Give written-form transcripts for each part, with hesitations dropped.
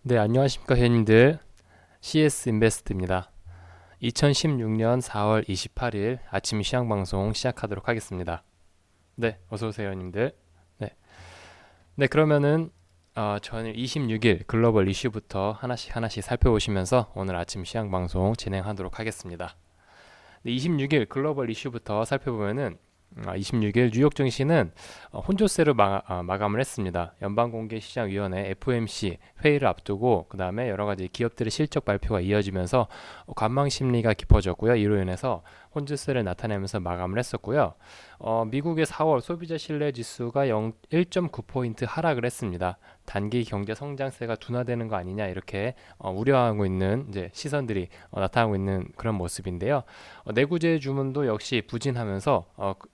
네, 안녕하십니까, 회원님들. CS 인베스트입니다. 2016년 4월 28일 아침 시황 방송 시작하도록 하겠습니다. 네, 어서 오세요, 회원님들. 네, 네, 그러면은 저는 26일 글로벌 이슈부터 하나씩 살펴보시면서 오늘 아침 시황 방송 진행하도록 하겠습니다. 네, 26일 글로벌 이슈부터 살펴보면은 26일 뉴욕 증시는 혼조세로 마감을 했습니다. 연방공개시장위원회 FOMC 회의를 앞두고 그 다음에 여러 가지 기업들의 실적 발표가 이어지면서 관망 심리가 깊어졌고요. 이로 인해서 혼조세를 나타내면서 마감을 했었고요. 미국의 4월 소비자 신뢰 지수가 1.9포인트 하락을 했습니다. 단기 경제 성장세가 둔화되는 거 아니냐 이렇게 우려하고 있는 이제 시선들이 나타나고 있는 그런 모습인데요. 내구재 주문도 역시 부진하면서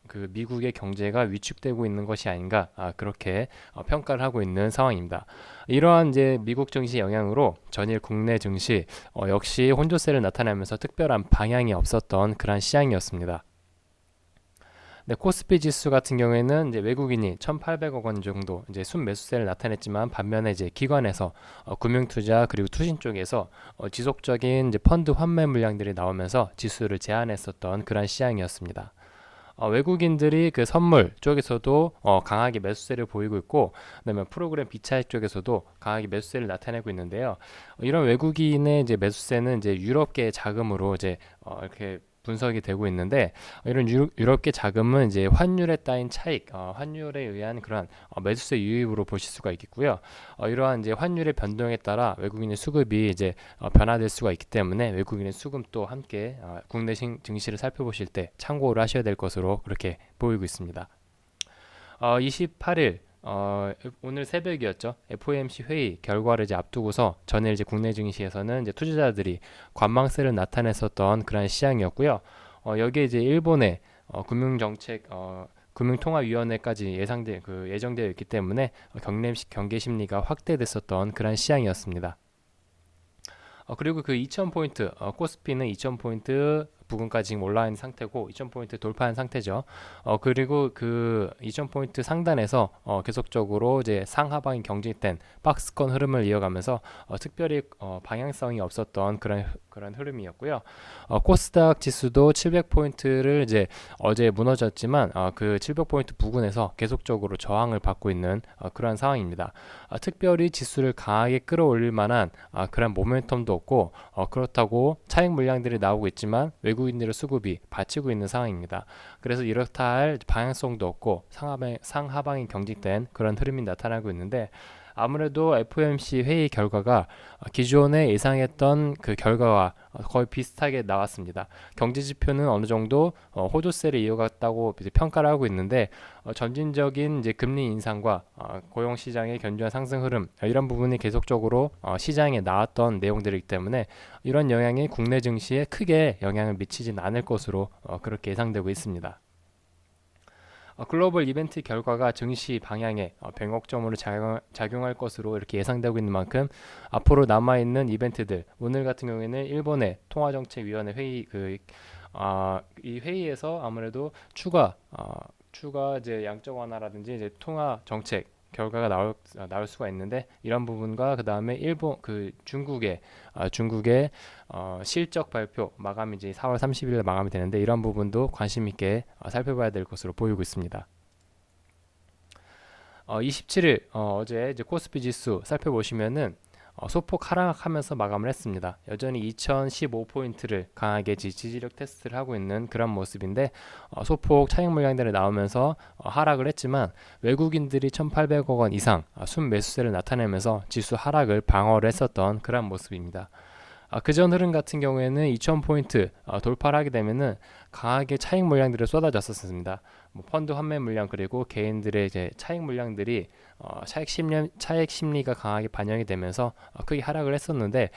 그 미국의 경제가 위축되고 있는 것이 아닌가 그렇게 평가를 하고 있는 상황입니다. 이러한 이제 미국 증시 영향으로 전일 국내 증시 역시 혼조세를 나타내면서 특별한 방향이 없었던 그런 시장이었습니다. 네, 코스피 지수 같은 경우에는 이제 외국인이 1,800억 원 정도 이제 순매수세를 나타냈지만 반면에 이제 기관에서 금융투자 그리고 투신 쪽에서 지속적인 이제 펀드 환매 물량들이 나오면서 지수를 제한했었던 그런 시장이었습니다. 외국인들이 그 선물 쪽에서도 강하게 매수세를 보이고 있고, 그다음에 프로그램 비차익 쪽에서도 강하게 매수세를 나타내고 있는데요. 이런 외국인의 이제 매수세는 이제 유럽계 자금으로 이제 이렇게 분석이 되고 있는데, 이런 유럽계 자금은 이제 환율에 따인 차익, 환율에 의한 그런 매수세 유입으로 보실 수가 있겠고요. 이러한 이제 환율의 변동에 따라 외국인의 수급이 이제 변화될 수가 있기 때문에 외국인의 수급도 함께 국내 증시를 살펴보실 때 참고를 하셔야 될 것으로 그렇게 보이고 있습니다. 28일 오늘 새벽이었죠. FOMC 회의 결과를 이제 앞두고서 전일 이제 국내 증시에서는 이제 투자자들이 관망세를 나타냈었던 그런 시장이었고요. 여기에 이제 일본의 금융정책 금융통화위원회까지 예정되어 있기 때문에 경계 심리가 확대됐었던 그런 시장이었습니다. 그리고 그 2000포인트, 코스피는 2000포인트 부근까지 지금 올라있는 상태고 2000포인트 돌파한 상태죠. 그리고 그 2000포인트 상단에서 계속적으로 이제 상하방이 경직된 박스권 흐름을 이어가면서 특별히 방향성이 없었던 그런 흐름이었고요. 코스닥 지수도 700포인트를 이제 어제 무너졌지만 그 700포인트 부근에서 계속적으로 저항을 받고 있는 그런 상황입니다. 특별히 지수를 강하게 끌어올릴 만한 그런 모멘텀도 없고 그렇다고 차익 물량들이 나오고 있지만 외국인들의 수급이 받치고 있는 상황입니다. 그래서 이렇다 할 방향성도 없고 상하방이 경직된 그런 흐름이 나타나고 있는데, 아무래도 FOMC 회의 결과가 기존에 예상했던 그 결과와 거의 비슷하게 나왔습니다. 경제 지표는 어느 정도 호조세를 이어갔다고 평가를 하고 있는데, 점진적인 이제 금리 인상과 고용 시장의 견조한 상승 흐름, 이런 부분이 계속적으로 시장에 나왔던 내용들이기 때문에 이런 영향이 국내 증시에 크게 영향을 미치진 않을 것으로 그렇게 예상되고 있습니다. 글로벌 이벤트 결과가 증시 방향에 변곡점으로 작용할 것으로 이렇게 예상되고 있는 만큼 앞으로 남아있는 이벤트들, 오늘 같은 경우에는 일본의 통화정책위원회 회의 이 회의에서 아무래도 추가 이제 양적 완화라든지 이제 통화 정책 결과가 나올 수가 있는데, 이런 부분과 그 다음에 일본 중국의 실적 발표 마감이 이제 4월 30일 마감이 되는데, 이런 부분도 관심 있게 살펴봐야 될 것으로 보이고 있습니다. 27일 어제 이제 코스피 지수 살펴보시면은 소폭 하락하면서 마감을 했습니다. 여전히 2015포인트를 강하게 지지력 테스트를 하고 있는 그런 모습인데, 소폭 차익 물량들이 나오면서 하락을 했지만 외국인들이 1,800억 원 이상 순매수세를 나타내면서 지수 하락을 방어를 했었던 그런 모습입니다. 그전 흐름 같은 경우에는 2000포인트 돌파를 하게 되면은 강하게 차익 물량들이 쏟아졌었습니다. 뭐 펀드 환매 물량 그리고 개인들의 이제 차익 물량들이 차익 심리가 강하게 반영이 되면서 크게 하락을 했었는데,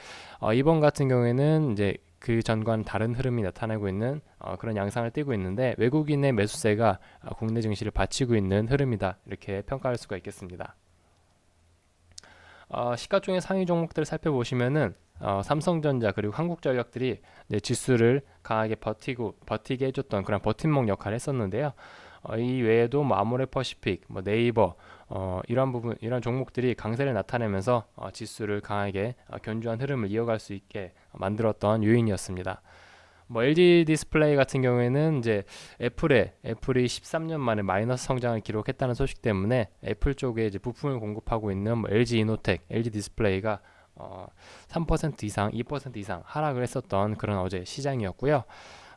이번 같은 경우에는 이제 그 전과는 다른 흐름이 나타나고 있는 그런 양상을 띠고 있는데, 외국인의 매수세가 국내 증시를 받치고 있는 흐름이다 이렇게 평가할 수가 있겠습니다. 시가총액 상위 종목들을 살펴보시면은 삼성전자 그리고 한국전력들이 지수를 강하게 버티게 해줬던 그런 버팀목 역할을 했었는데요. 이 외에도 뭐 아모레퍼시픽, 뭐 네이버 이런 부분 이런 종목들이 강세를 나타내면서 지수를 강하게 견조한 흐름을 이어갈 수 있게 만들었던 요인이었습니다. 뭐 LG 디스플레이 같은 경우에는 이제 애플이 13년 만에 마이너스 성장을 기록했다는 소식 때문에 애플 쪽에 이제 부품을 공급하고 있는 뭐 LG 이노텍, LG 디스플레이가 3% 이상, 2% 이상 하락을 했었던 그런 어제 시장이었고요.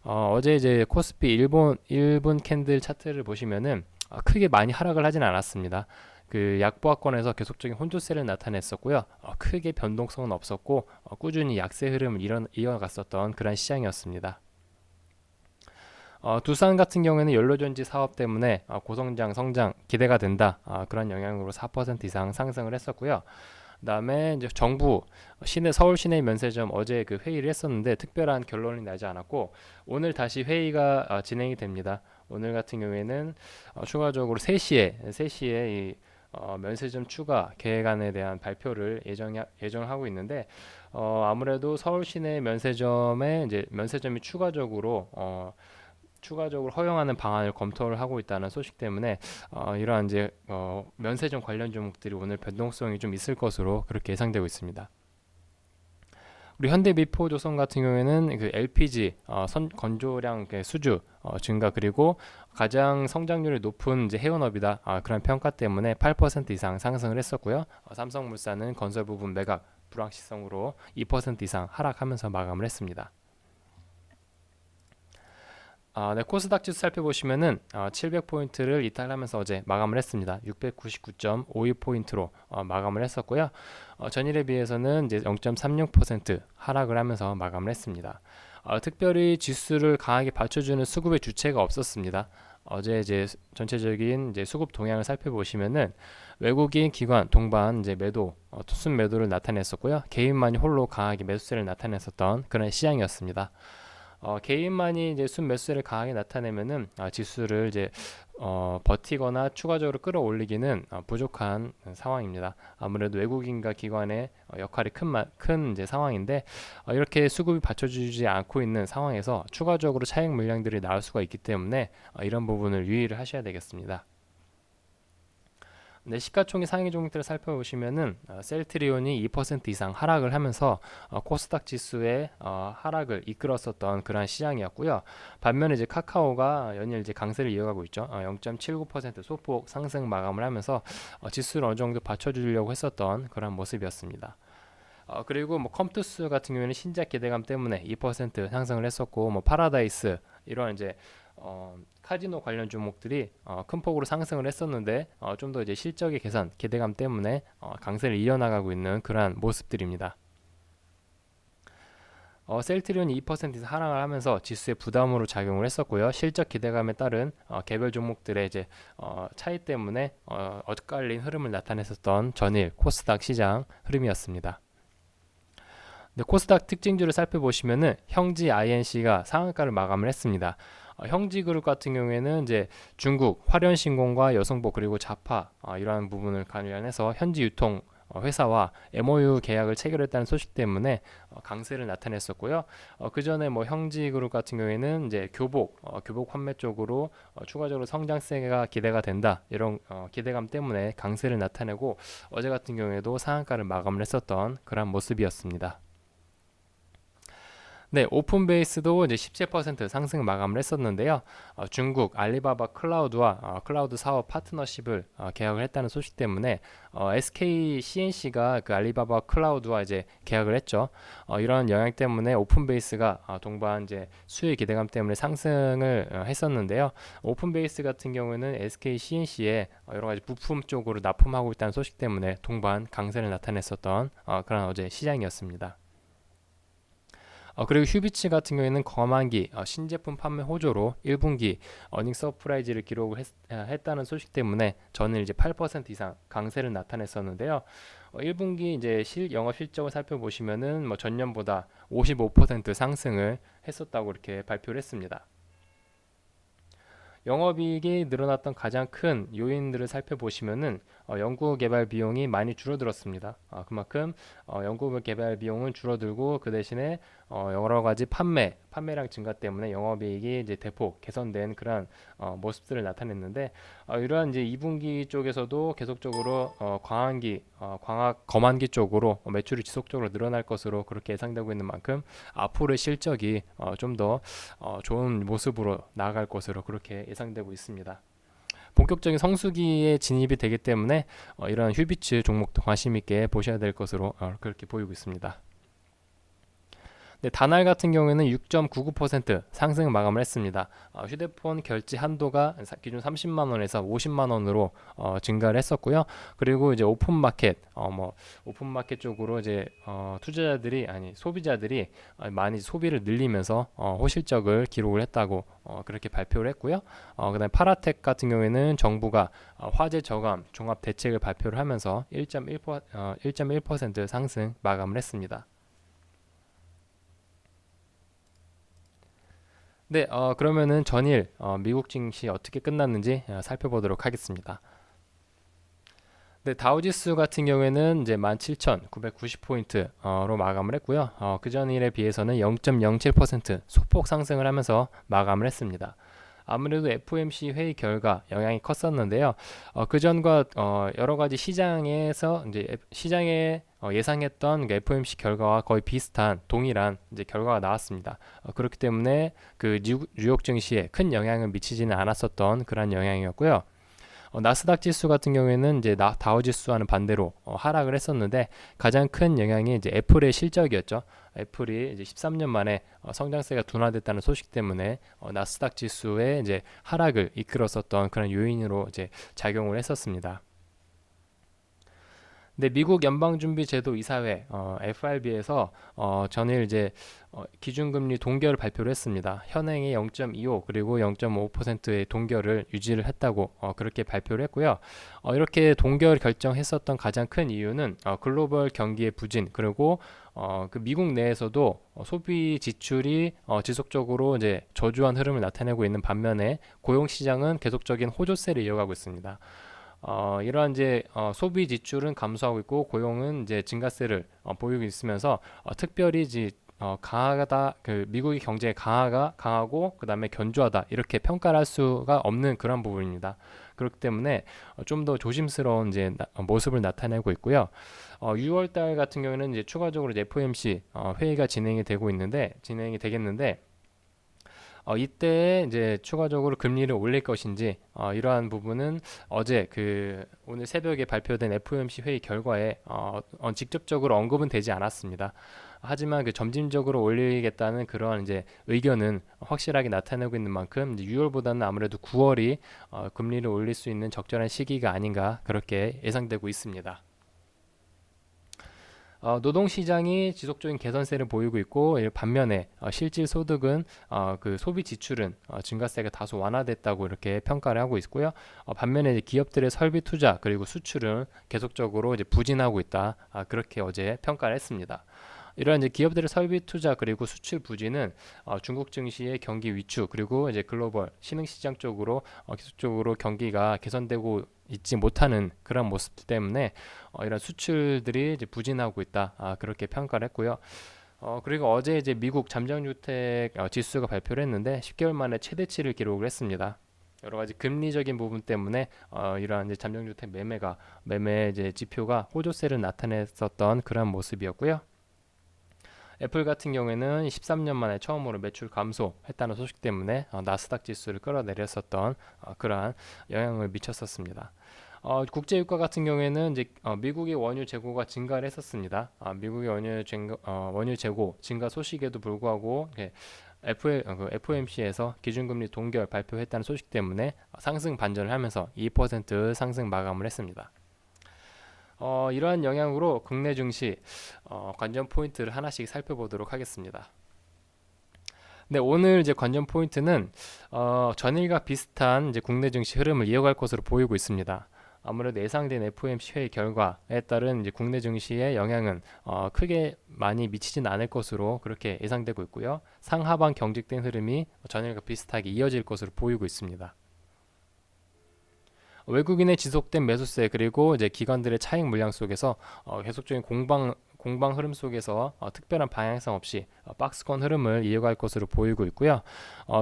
어제 이제 코스피 일본 캔들 차트를 보시면은 크게 많이 하락을 하진 않았습니다. 그 약보합권에서 계속적인 혼조세를 나타냈었고요. 크게 변동성은 없었고 꾸준히 약세 흐름을 이어갔었던 그런 시장이었습니다. 두산 같은 경우에는 연료전지 사업 때문에 고성장 성장 기대가 된다. 그런 영향으로 4% 이상 상승을 했었고요. 그다음에 이제 정부 서울 시내 면세점 어제 그 회의를 했었는데 특별한 결론이 나지 않았고 오늘 다시 회의가 진행이 됩니다. 오늘 같은 경우에는 추가적으로 3시에 이 면세점 추가 계획안에 대한 발표를 예정하고 있는데 아무래도 서울 시내 면세점에 이제 면세점이 추가적으로 허용하는 방안을 검토를 하고 있다는 소식 때문에 이러한 이제 면세점 관련 종목들이 오늘 변동성이 좀 있을 것으로 그렇게 예상되고 있습니다. 우리 현대미포조선 같은 경우에는 그 LPG 건조량 수주 증가 그리고 가장 성장률이 높은 이제 해운업이다 그런 평가 때문에 8% 이상 상승을 했었고요. 삼성물산은 건설 부분 매각 불확실성으로 2% 이상 하락하면서 마감을 했습니다. 네, 코스닥 지수 살펴보시면은 700포인트를 이탈하면서 어제 마감을 했습니다. 699.52포인트로 마감을 했었고요. 전일에 비해서는 이제 0.36% 하락을 하면서 마감을 했습니다. 특별히 지수를 강하게 받쳐주는 수급의 주체가 없었습니다. 어제 이제 전체적인 이제 수급 동향을 살펴보시면은 외국인 기관 동반 이제 투순 매도를 나타냈었고요. 개인만이 홀로 강하게 매수세를 나타냈었던 그런 시장이었습니다. 개인만이 이제 순 매수세를 강하게 나타내면은 지수를 이제 버티거나 추가적으로 끌어올리기는 부족한 상황입니다. 아무래도 외국인과 기관의 역할이 큰 이제 상황인데 이렇게 수급이 받쳐주지 않고 있는 상황에서 추가적으로 차익 물량들이 나올 수가 있기 때문에 이런 부분을 유의를 하셔야 되겠습니다. 네, 시가총액 상위 종목들을 살펴보시면은 셀트리온이 2% 이상 하락을 하면서 코스닥 지수의 하락을 이끌었었던 그러한 시장이었고요. 반면에 이제 카카오가 연일 이제 강세를 이어가고 있죠. 0.79% 소폭 상승 마감을 하면서 지수를 어느 정도 받쳐주려고 했었던 그런 모습이었습니다. 그리고 뭐 컴투스 같은 경우에는 신작 기대감 때문에 2% 상승을 했었고 뭐 파라다이스 이런 이제 카지노 관련 종목들이 큰 폭으로 상승을 했었는데 좀 더 이제 실적의 개선 기대감 때문에 강세를 이어나가고 있는 그러한 모습들입니다. 셀트리온이 2% 이상 하락을 하면서 지수에 부담으로 작용을 했었고요. 실적 기대감에 따른 개별 종목들의 이제 차이 때문에 엇갈린 흐름을 나타냈었던 전일 코스닥 시장 흐름이었습니다. 네, 코스닥 특징주를 살펴보시면은 형지 INC가 상한가를 마감을 했습니다. 형지그룹 같은 경우에는 이제 중국 화련신공과 여성복 그리고 자파 이러한 부분을 관련해서 현지 유통 회사와 MOU 계약을 체결했다는 소식 때문에 강세를 나타냈었고요. 그 전에 뭐 형지그룹 같은 경우에는 이제 교복 판매 쪽으로 추가적으로 성장세가 기대가 된다 이런 기대감 때문에 강세를 나타내고 어제 같은 경우에도 상한가를 마감을 했었던 그런 모습이었습니다. 네, 오픈베이스도 이제 17% 상승 마감을 했었는데요. 중국 알리바바 클라우드와 클라우드 사업 파트너십을 계약을 했다는 소식 때문에 SK CNC가 그 알리바바 클라우드와 이제 계약을 했죠. 이런 영향 때문에 오픈베이스가 동반 이제 수요 기대감 때문에 상승을 했었는데요. 오픈베이스 같은 경우는 SK CNC에 여러 가지 부품 쪽으로 납품하고 있다는 소식 때문에 동반 강세를 나타냈었던 그런 어제 시장이었습니다. 그리고 휴비치 같은 경우에는 검안기 신제품 판매 호조로 1분기 어닝 서프라이즈를 했다는 소식 때문에 전일 이제 8% 이상 강세를 나타냈었는데요. 1분기 이제 영업 실적을 살펴보시면은 뭐 전년보다 55% 상승을 했었다고 이렇게 발표를 했습니다. 영업이익이 늘어났던 가장 큰 요인들을 살펴보시면은 연구개발 비용이 많이 줄어들었습니다. 그만큼 연구개발 비용은 줄어들고 그 대신에 여러 가지 판매량 증가 때문에 영업이익이 이제 대폭 개선된 그런 모습들을 나타냈는데 이러한 이제 2분기 쪽에서도 계속적으로 검안기 쪽으로 매출이 지속적으로 늘어날 것으로 그렇게 예상되고 있는 만큼 앞으로의 실적이 좀 더 좋은 모습으로 나아갈 것으로 그렇게 예상되고 있습니다. 본격적인 성수기에 진입이 되기 때문에 이런 휴비츠 종목도 관심 있게 보셔야 될 것으로 그렇게 보이고 있습니다. 네, 다날 같은 경우에는 6.99% 상승 마감을 했습니다. 휴대폰 결제 한도가 기존 30만 원에서 50만 원으로 증가를 했었고요. 그리고 이제 오픈마켓 쪽으로 이제 소비자들이 많이 소비를 늘리면서 호실적을 기록을 했다고 그렇게 발표를 했고요. 그다음에 파라텍 같은 경우에는 정부가 화재 저감 종합 대책을 발표를 하면서 1.1% 상승 마감을 했습니다. 네, 그러면은 전일 미국 증시 어떻게 끝났는지 살펴보도록 하겠습니다. 네, 다우지수 같은 경우에는 이제 17,990포인트로 마감을 했고요. 그 전일에 비해서는 0.07% 소폭 상승을 하면서 마감을 했습니다. 아무래도 FOMC 회의 결과 영향이 컸었는데요. 그 전과 여러 가지 시장에서 이제 시장에 예상했던 그 FOMC 결과와 거의 비슷한 동일한 이제 결과가 나왔습니다. 그렇기 때문에 그 뉴욕 증시에 큰 영향을 미치지는 않았었던 그런 영향이었고요. 나스닥 지수 같은 경우에는 이제 다우 지수와는 반대로 하락을 했었는데 가장 큰 영향이 이제 애플의 실적이었죠. 애플이 이제 13년 만에 성장세가 둔화됐다는 소식 때문에 나스닥 지수의 이제 하락을 이끌었었던 그런 요인으로 이제 작용을 했었습니다. 근데 미국 연방준비제도 이사회 FRB에서 전일 이제 기준금리 동결을 발표를 했습니다. 현행의 0.25 그리고 0.5%의 동결을 유지를 했다고 그렇게 발표를 했고요. 이렇게 동결 결정했었던 가장 큰 이유는 글로벌 경기의 부진 그리고 그 미국 내에서도 소비 지출이 지속적으로 이제 저조한 흐름을 나타내고 있는 반면에 고용 시장은 계속적인 호조세를 이어가고 있습니다. 이러한 이제 소비 지출은 감소하고 있고 고용은 이제 증가세를 보이고 있으면서 특별히 이제 강하다 그 미국의 경제 강하고 그다음에 견조하다 이렇게 평가를 할 수가 없는 그런 부분입니다. 그렇기 때문에 좀 더 조심스러운 이제 모습을 나타내고 있고요. 6월 달 같은 경우에는 이제 추가적으로 이제 FOMC 회의가 진행이 되겠는데 이때 이제 추가적으로 금리를 올릴 것인지 이러한 부분은 어제 오늘 새벽에 발표된 FOMC 회의 결과에 직접적으로 언급은 되지 않았습니다. 하지만 그 점진적으로 올리겠다는 그런 이제 의견은 확실하게 나타내고 있는 만큼 이제 6월보다는 아무래도 9월이 금리를 올릴 수 있는 적절한 시기가 아닌가 그렇게 예상되고 있습니다. 노동시장이 지속적인 개선세를 보이고 있고 반면에 실질 소득은 그 소비 지출은 증가세가 다소 완화됐다고 이렇게 평가를 하고 있고요. 반면에 이제 기업들의 설비 투자 그리고 수출은 계속적으로 이제 부진하고 있다. 그렇게 어제 평가를 했습니다. 이러한 이제 기업들의 설비 투자 그리고 수출 부진은 중국 증시의 경기 위축 그리고 이제 글로벌 신흥 시장 쪽으로 계속적으로 경기가 개선되고 있지 못하는 그런 모습 때문에 이런 수출들이 이제 부진하고 있다. 그렇게 평가를 했고요. 그리고 어제 이제 미국 잠정주택 지수가 발표를 했는데 10개월 만에 최대치를 기록을 했습니다. 여러 가지 금리적인 부분 때문에 이러한 이제 잠정주택 매매 이제 지표가 호조세를 나타냈었던 그런 모습이었고요. 애플 같은 경우에는 13년 만에 처음으로 매출 감소했다는 소식 때문에 나스닥 지수를 끌어내렸었던 그러한 영향을 미쳤었습니다. 국제유가 같은 경우에는 이제 미국의 원유 재고가 증가를 했었습니다. 미국의 원유 재고 증가 소식에도 불구하고 FOMC에서 기준금리 동결 발표했다는 소식 때문에 상승 반전을 하면서 2% 상승 마감을 했습니다. 이러한 영향으로 국내 증시 관전 포인트를 하나씩 살펴보도록 하겠습니다. 네, 오늘 이제 관전 포인트는 전일과 비슷한 이제 국내 증시 흐름을 이어갈 것으로 보이고 있습니다. 아무래도 예상된 FOMC 회의 결과에 따른 이제 국내 증시의 영향은 크게 많이 미치진 않을 것으로 그렇게 예상되고 있고요. 상하방 경직된 흐름이 전일과 비슷하게 이어질 것으로 보이고 있습니다. 외국인의 지속된 매수세 그리고 이제 기관들의 차익 물량 속에서 계속적인 공방 흐름 속에서 특별한 방향성 없이 박스권 흐름을 이어갈 것으로 보이고 있고요.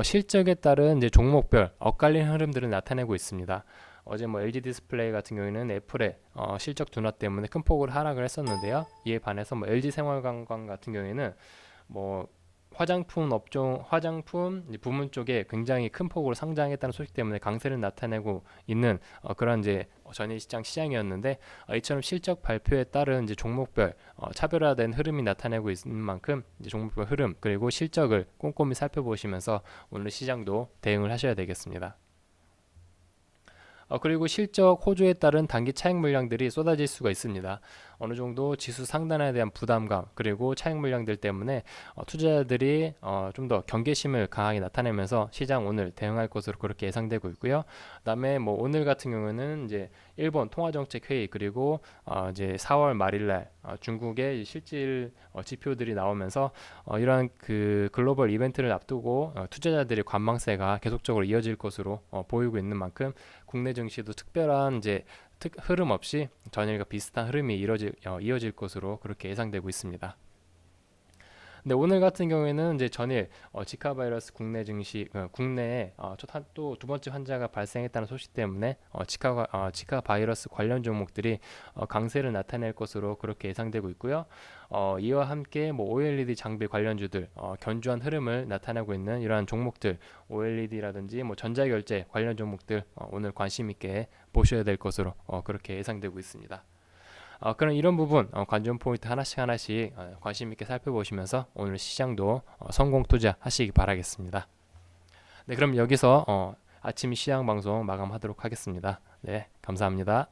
실적에 따른 이제 종목별 엇갈린 흐름들을 나타내고 있습니다. 어제 뭐 LG 디스플레이 같은 경우에는 애플의 실적 둔화 때문에 큰 폭으로 하락을 했었는데요. 이에 반해서 뭐 LG 생활관광 같은 경우에는 뭐 화장품 업종, 화장품 부문 쪽에 굉장히 큰 폭으로 상장했다는 소식 때문에 강세를 나타내고 있는 그런 이제 전일시장 시장이었는데, 이처럼 실적 발표에 따른 이제 종목별 차별화된 흐름이 나타내고 있는 만큼 이제 종목별 흐름 그리고 실적을 꼼꼼히 살펴보시면서 오늘 시장도 대응을 하셔야 되겠습니다. 그리고 실적 호조에 따른 단기 차익 물량들이 쏟아질 수가 있습니다. 어느 정도 지수 상단에 대한 부담감 그리고 차익 물량들 때문에 투자자들이 좀 더 경계심을 강하게 나타내면서 시장 오늘 대응할 것으로 그렇게 예상되고 있고요. 그다음에 뭐 오늘 같은 경우는 이제 일본 통화정책회의 그리고 이제 4월 말일날 중국의 실질 지표들이 나오면서 이러한 그 글로벌 이벤트를 앞두고 투자자들의 관망세가 계속적으로 이어질 것으로 보이고 있는 만큼 국내 증시도 특별한 이제 흐름 없이 전일과 비슷한 흐름이 이어질 것으로 그렇게 예상되고 있습니다. 근데 오늘 같은 경우에는 이제 전일 지카 바이러스 국내 증시 국내에 또 두 번째 환자가 발생했다는 소식 때문에 지카 바이러스 관련 종목들이 강세를 나타낼 것으로 그렇게 예상되고 있고요. 이와 함께 뭐 OLED 장비 관련주들 견조한 흐름을 나타내고 있는 이러한 종목들 OLED라든지 뭐 전자결제 관련 종목들 오늘 관심 있게 보셔야 될 것으로 그렇게 예상되고 있습니다. 그런 이런 부분 관전 포인트 하나씩 관심 있게 살펴보시면서 오늘 시장도 성공 투자하시기 바라겠습니다. 네, 그럼 여기서 아침 시장 방송 마감하도록 하겠습니다. 네, 감사합니다.